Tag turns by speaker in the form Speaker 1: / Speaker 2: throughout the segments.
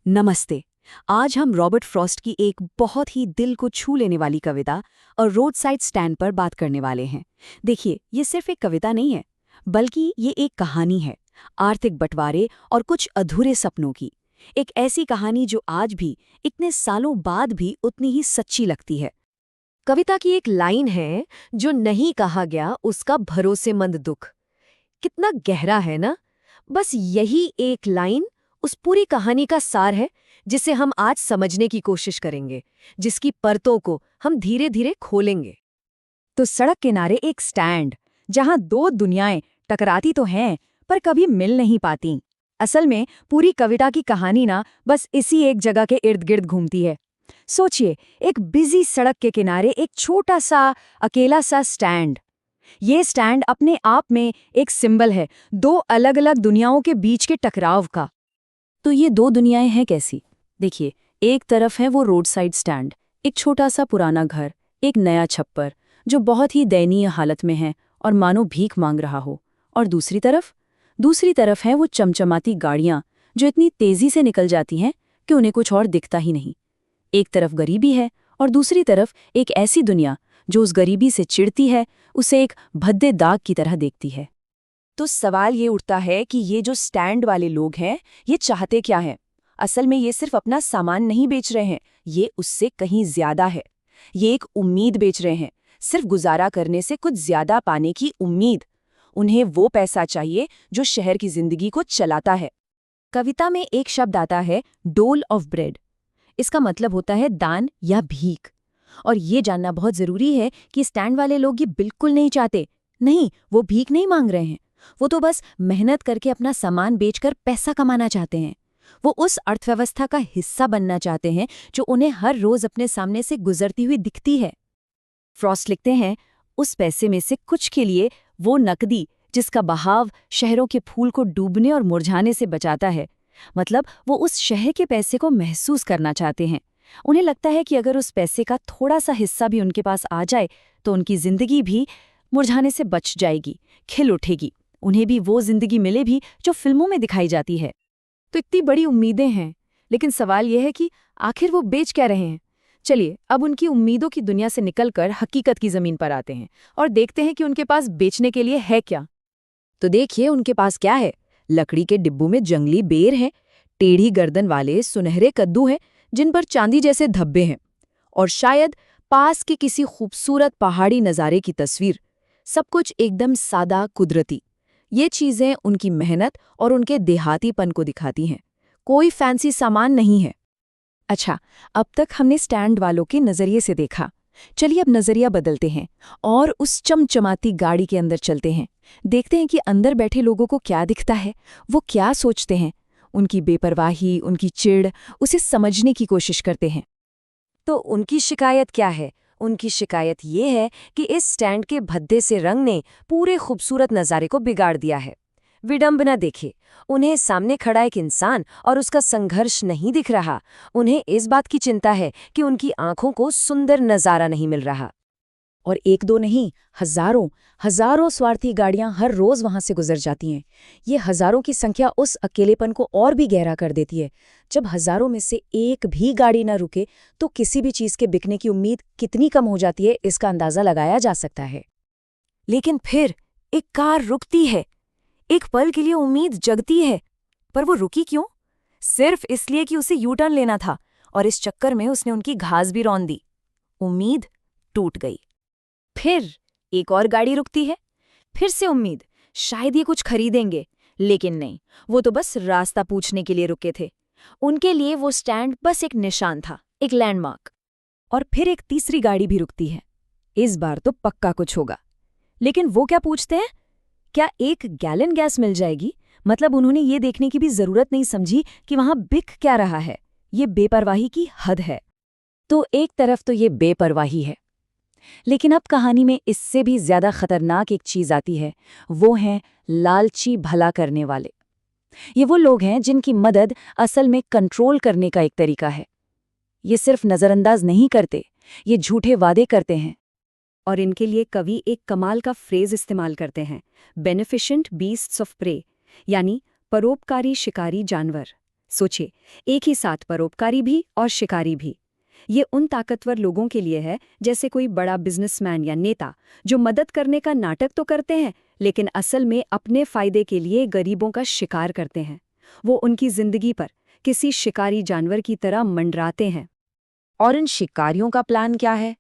Speaker 1: नमस्ते। आज हम रॉबर्ट फ्रॉस्ट की एक बहुत ही दिल को छू लेने वाली कविता और रोड साइड स्टैंड पर बात करने वाले हैं। देखिए, ये सिर्फ एक कविता नहीं है, बल्कि ये एक कहानी है, आर्थिक बंटवारे और कुछ अधूरे सपनों की। एक ऐसी कहानी जो आज भी, इतने सालों बाद भी उतनी ही सच्ची लगती है।
Speaker 2: कविता की एक लाइन है, जो नहीं कहा गया उसका भरोसेमंद दुख। कितना गहरा है ना। बस यही एक लाइन उस पूरी कहानी का सार है, जिसे हम आज समझने की कोशिश करेंगे, जिसकी परतों को हम धीरे धीरे खोलेंगे।
Speaker 3: तो सड़क किनारे एक स्टैंड, जहां दो दुनियाएं टकराती तो हैं पर कभी मिल नहीं पाती। असल में पूरी कविता की कहानी ना बस इसी एक जगह के इर्द गिर्द घूमती है। सोचिए, एक बिजी सड़क के किनारे एक छोटा सा अकेला सा स्टैंड। ये स्टैंड अपने आप में एक सिंबल है दो अलग अलग दुनियाओं के बीच के टकराव का।
Speaker 1: तो ये दो दुनियाएं हैं कैसी? देखिए, एक तरफ है वो रोड साइड स्टैंड, एक छोटा सा पुराना घर, एक नया छप्पर जो बहुत ही दयनीय हालत में है और मानो भीख मांग रहा हो। और दूसरी तरफ है वो चमचमाती गाड़ियां जो इतनी तेजी से निकल जाती हैं कि उन्हें कुछ और दिखता ही नहीं। एक तरफ गरीबी है और दूसरी तरफ एक ऐसी दुनिया जो उस गरीबी से चिढ़ती है, उसे एक भद्दे दाग की तरह देखती है।
Speaker 3: तो सवाल ये उठता है कि ये जो स्टैंड वाले लोग हैं, ये चाहते क्या हैं? असल में ये सिर्फ अपना सामान नहीं बेच रहे हैं, ये उससे कहीं ज्यादा है। ये एक उम्मीद बेच रहे हैं, सिर्फ गुजारा करने से कुछ ज्यादा पाने की उम्मीद। उन्हें वो पैसा चाहिए जो शहर की जिंदगी को चलाता है। कविता में एक शब्द आता है, डोल ऑफ ब्रेड। इसका मतलब होता है दान या भीख। और ये जानना बहुत जरूरी है कि स्टैंड वाले लोग ये बिल्कुल नहीं चाहते। नहीं, वो भीख नहीं मांग रहे हैं। वो तो बस मेहनत करके अपना सामान बेचकर पैसा कमाना चाहते हैं। वो उस अर्थव्यवस्था का हिस्सा बनना चाहते हैं जो उन्हें हर रोज अपने सामने से गुजरती हुई दिखती है। फ्रॉस्ट लिखते हैं, उस पैसे में से कुछ के लिए वो नकदी जिसका बहाव शहरों के फूल को डूबने और मुरझाने से बचाता है। मतलब वो उस शहर के पैसे को महसूस करना चाहते हैं। उन्हें लगता है कि अगर उस पैसे का थोड़ा सा हिस्सा भी उनके पास आ जाए तो उनकी जिंदगी भी मुरझाने से बच जाएगी, खिल उठेगी। उन्हें भी वो जिंदगी मिले भी जो फिल्मों में दिखाई जाती है। तो इतनी बड़ी उम्मीदें हैं, लेकिन सवाल यह है कि आखिर वो बेच क्या रहे हैं? चलिए अब उनकी उम्मीदों की दुनिया से निकलकर हकीकत की जमीन पर आते हैं और देखते हैं कि उनके पास बेचने के लिए है क्या। तो देखिए उनके पास क्या है। लकड़ी के डिब्बों में जंगली बेर हैं, टेढ़ी गर्दन वाले सुनहरे कद्दू हैं जिन पर चांदी जैसे धब्बे हैं, और शायद पास के किसी खूबसूरत पहाड़ी नज़ारे की तस्वीर। सब कुछ एकदम सादा, कुदरती। ये चीज़ें उनकी मेहनत और उनके देहातीपन को दिखाती हैं। कोई फैंसी सामान नहीं है। अच्छा, अब तक हमने स्टैंड वालों के नज़रिए से देखा। चलिए अब नज़रिया बदलते हैं और उस चमचमाती गाड़ी के अंदर चलते हैं। देखते हैं कि अंदर बैठे लोगों को क्या दिखता है, वो क्या सोचते हैं। उनकी बेपरवाही, उनकी चिढ़, उसे समझने की कोशिश करते हैं। तो उनकी शिकायत क्या है? उनकी शिकायत ये है कि इस स्टैंड के भद्दे से रंग ने पूरे खूबसूरत नज़ारे को बिगाड़ दिया है। विडंबना देखे, उन्हें सामने खड़ा एक इंसान और उसका संघर्ष नहीं दिख रहा। उन्हें इस बात की चिंता है कि उनकी आंखों को सुंदर नज़ारा नहीं मिल रहा। और एक दो नहीं, हजारों हजारों स्वार्थी गाड़ियां हर रोज वहां से गुजर जाती हैं। ये हजारों की संख्या उस अकेलेपन को और भी गहरा कर देती है। जब हजारों में से एक भी गाड़ी ना रुके तो किसी भी चीज के बिकने की उम्मीद कितनी कम हो जाती है, इसका अंदाजा लगाया जा सकता है। लेकिन फिर एक कार रुकती है। एक पल के लिए उम्मीद जगती है, पर वो रुकी क्यों? सिर्फ इसलिए कि उसे यू टर्न लेना था, और इस चक्कर में उसने उनकी घास भी रौंद दी। उम्मीद टूट गई। फिर एक और गाड़ी रुकती है। फिर से उम्मीद, शायद ये कुछ खरीदेंगे। लेकिन नहीं, वो तो बस रास्ता पूछने के लिए रुके थे। उनके लिए वो स्टैंड बस एक निशान था, एक लैंडमार्क। और फिर एक तीसरी गाड़ी भी रुकती है। इस बार तो पक्का कुछ होगा। लेकिन वो क्या पूछते हैं? क्या 1 गैलन गैस मिल जाएगी? मतलब उन्होंने ये देखने की भी जरूरत नहीं समझी कि वहां बिक क्या रहा है। ये बेपरवाही की हद है। तो एक तरफ तो ये बेपरवाही है, लेकिन अब कहानी में इससे भी ज्यादा खतरनाक एक चीज आती है। वो हैं लालची भला करने वाले। ये वो लोग हैं जिनकी मदद असल में कंट्रोल करने का एक तरीका है। ये सिर्फ नजरअंदाज नहीं करते, ये झूठे वादे करते हैं।
Speaker 1: और इनके लिए कवि एक कमाल का फ्रेज इस्तेमाल करते हैं, बेनिफिशेंट बीस्ट्स ऑफ प्रे, यानी परोपकारी शिकारी जानवर।
Speaker 2: सोचिए, एक ही साथ परोपकारी भी और शिकारी भी। ये उन ताकतवर लोगों के लिए है जैसे कोई बड़ा बिजनेसमैन या नेता जो मदद करने का नाटक तो करते हैं लेकिन असल में अपने फायदे के लिए गरीबों का शिकार करते हैं। वो उनकी जिंदगी पर किसी शिकारी जानवर की तरह मंडराते हैं।
Speaker 3: और इन शिकारियों का प्लान क्या है?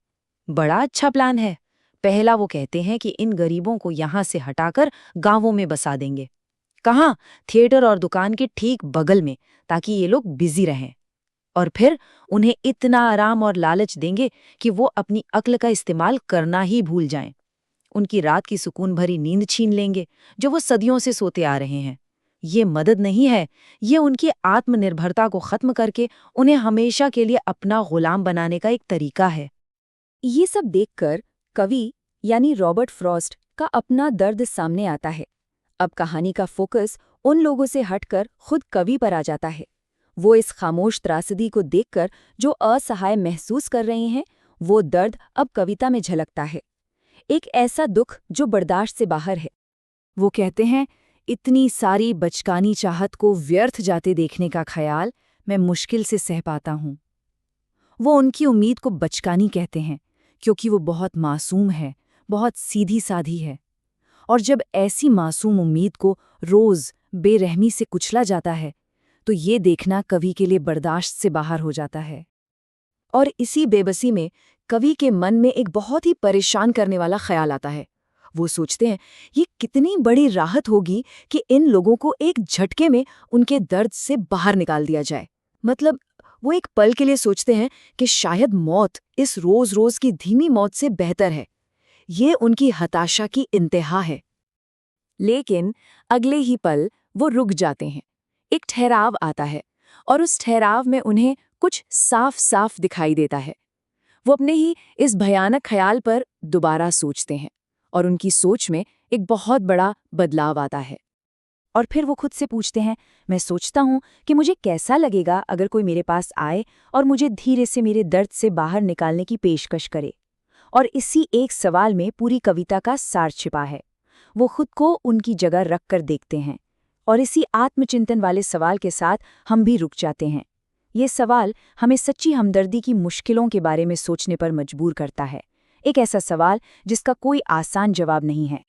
Speaker 3: बड़ा अच्छा प्लान है। पहला वो कहते हैं कि इन गरीबों को यहाँ से हटाकर गांवों में बसा देंगे। कहाँ? थिएटर और दुकान के ठीक बगल में, ताकि ये लोग बिजी रहें। और फिर उन्हें इतना आराम और लालच देंगे कि वो अपनी अक्ल का इस्तेमाल करना ही भूल जाएं। उनकी रात की सुकून भरी नींद छीन लेंगे जो वो सदियों से सोते आ रहे हैं। ये मदद नहीं है, ये उनकी आत्मनिर्भरता को खत्म करके उन्हें हमेशा के लिए अपना गुलाम बनाने का एक तरीका है।
Speaker 1: ये सब देखकर कवि यानी रॉबर्ट फ्रॉस्ट का अपना दर्द सामने आता है। अब कहानी का फोकस उन लोगों से हटकर खुद कवि पर आ जाता है। वो इस खामोश त्रासदी को देखकर जो असहाय महसूस कर रहे हैं, वो दर्द अब कविता में झलकता है। एक ऐसा दुख जो बर्दाश्त से बाहर है। वो कहते हैं, इतनी सारी बचकानी चाहत को व्यर्थ जाते देखने का ख्याल मैं मुश्किल से सह पाता हूँ। वो उनकी उम्मीद को बचकानी कहते हैं क्योंकि वो बहुत मासूम है, बहुत सीधी साधी है। और जब ऐसी मासूम उम्मीद को रोज बेरहमी से कुचला जाता है तो ये देखना कवि के लिए बर्दाश्त से बाहर हो जाता है। और इसी बेबसी में कवि के मन में एक बहुत ही परेशान करने वाला ख्याल आता है। वो सोचते हैं, ये कितनी बड़ी राहत होगी कि इन लोगों को एक झटके में उनके दर्द से बाहर निकाल दिया जाए। मतलब वो एक पल के लिए सोचते हैं कि शायद मौत इस रोज रोज की धीमी मौत से बेहतर है। ये उनकी हताशा की इंतहा है। लेकिन अगले ही पल वो रुक जाते हैं। एक ठहराव आता है और उस ठहराव में उन्हें कुछ साफ साफ दिखाई देता है। वो अपने ही इस भयानक ख्याल पर दोबारा सोचते हैं और उनकी सोच में एक बहुत बड़ा बदलाव आता है। और फिर वो खुद से पूछते हैं, मैं सोचता हूँ कि मुझे कैसा लगेगा अगर कोई मेरे पास आए और मुझे धीरे से मेरे दर्द से बाहर निकालने की पेशकश करे। और इसी एक सवाल में पूरी कविता का सार छिपा है। वो खुद को उनकी जगह रख कर देखते हैं और इसी आत्मचिंतन वाले सवाल के साथ हम भी रुक जाते हैं। ये सवाल हमें सच्ची हमदर्दी की मुश्किलों के बारे में सोचने पर मजबूर करता है। एक ऐसा सवाल जिसका कोई आसान जवाब नहीं है।